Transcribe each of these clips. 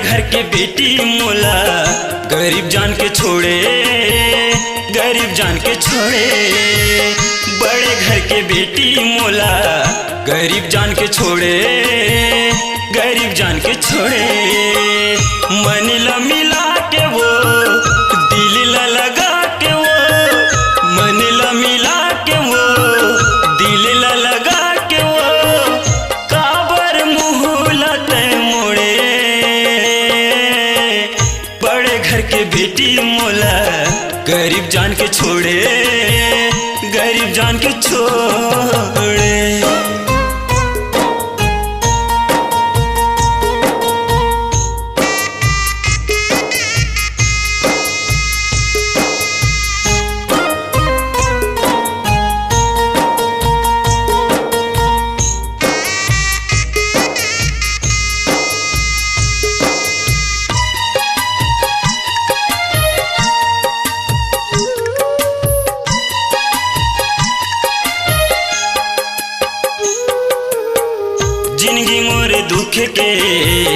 घर के बेटी मोला गरीब जान के छोड़े, गरीब जान के छोड़े। बड़े घर के बेटी मोला गरीब जान के छोड़े, गरीब जान के छोड़े। मन ला मिला के वो दिल ला लगा के वो, मन ला मिला के वो दिल ला लगा के वो काबर मुँह लाते मोड़े। बड़े घर के बेटी मोला गरीब जान के छोड़े, गरीब जान के छोड़े। जिंदगी मोर दुख के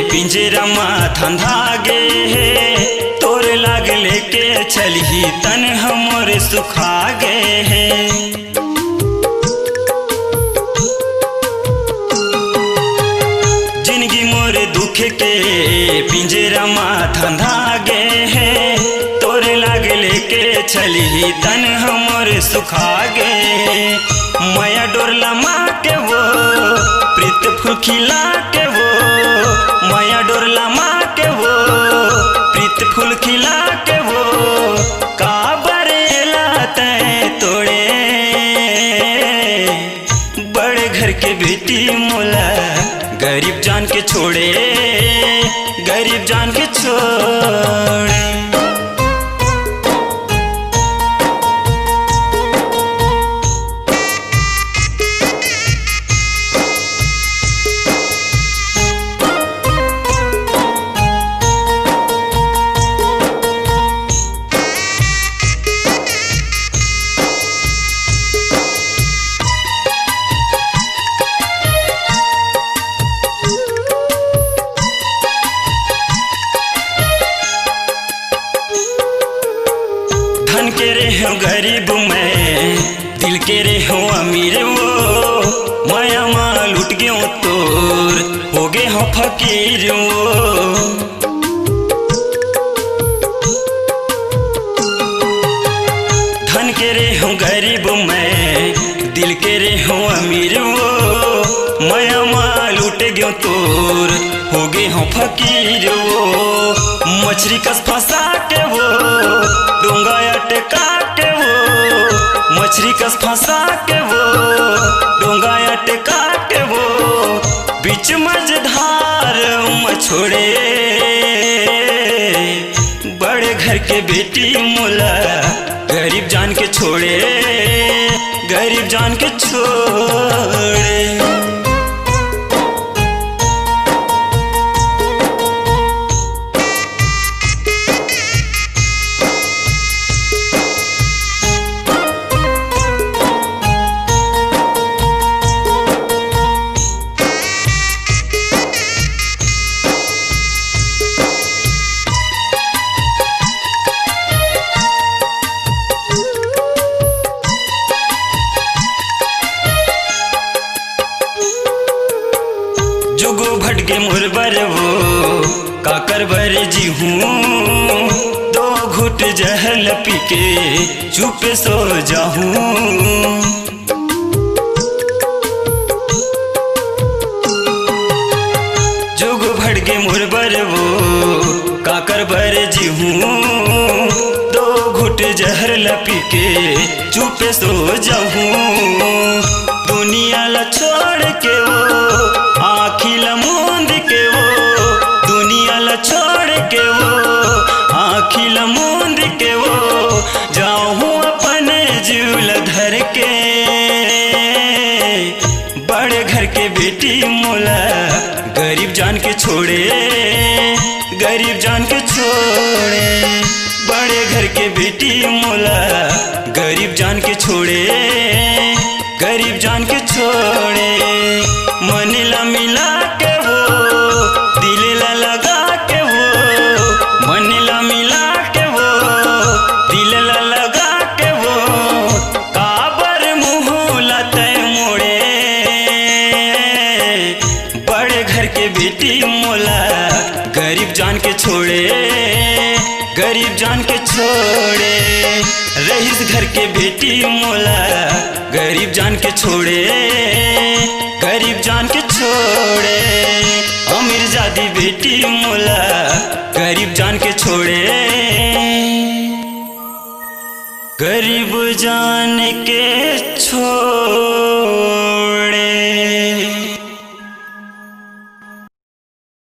पिंजरा में धंधा गे है, तोर लाग लेके चलही तन हमर सुखा गे है। जिंदगी मोर दुख के पिंजरा में धंधा गे है, तोर लाग लेके चलही तन हमर सुखा गे। माया डोरला माँ के वो प्रीत फूल खिला के वो, माया डोरला माँ के वो प्रीत फूल खिला के वो काबर लाते तोड़े। बड़े घर के बेटी मोला गरीब जान के छोड़े, गरीब जान के छोड़े। धन के रहे हो गरीब मैं, दिल के रहे हो अमीर वो, माया माँ लुट गयो तोर हो गए हो फकीर वो। धन के रहे हो गरीब मैं, दिल के रहे हो अमीर वो, माया माँ लुट गयो तोर हो गए हो फकीर वो। मछली कस फंसा के वो डोंगा अटका के वो, मछली कस फंसा के वो डोंगा अटका के वो बीच मझधार मछोड़े। बड़े घर के बेटी मोला गरीब जान के छोड़े, गरीब जान के छोड़े। जुगो भटके मुरबर वो काकर बर जी हूँ, दो घुट जहल पी के चुप सो जाऊँ। जुगो भटके मुरबर वो काकर बर जी हूँ, दो घुट जहर लपी के चुप सो जाऊँ। दुनिया ला छोड़ के वो आँखी मूंद के वो, दुनिया ला छोड़ के वो आँखी मूंद के वो जाऊँ अपने जीवल धर के। बड़े घर के बेटी मोला गरीब जान के छोड़े, गरीब जान के छोड़े। बड़े घर के बेटी मोला गरीब जान के छोड़े, गरीब जान के छोड़े। मन ला मिला के वो दिल ला लगा के वो के बेटी मोला गरीब जान के छोड़े, गरीब जान के छोड़े। रईस घर के बेटी मोला गरीब जान के छोड़े, गरीब जान के छोड़े। अमीर जादी बेटी मोला गरीब जान के छोड़े, गरीब जान के छोड़े।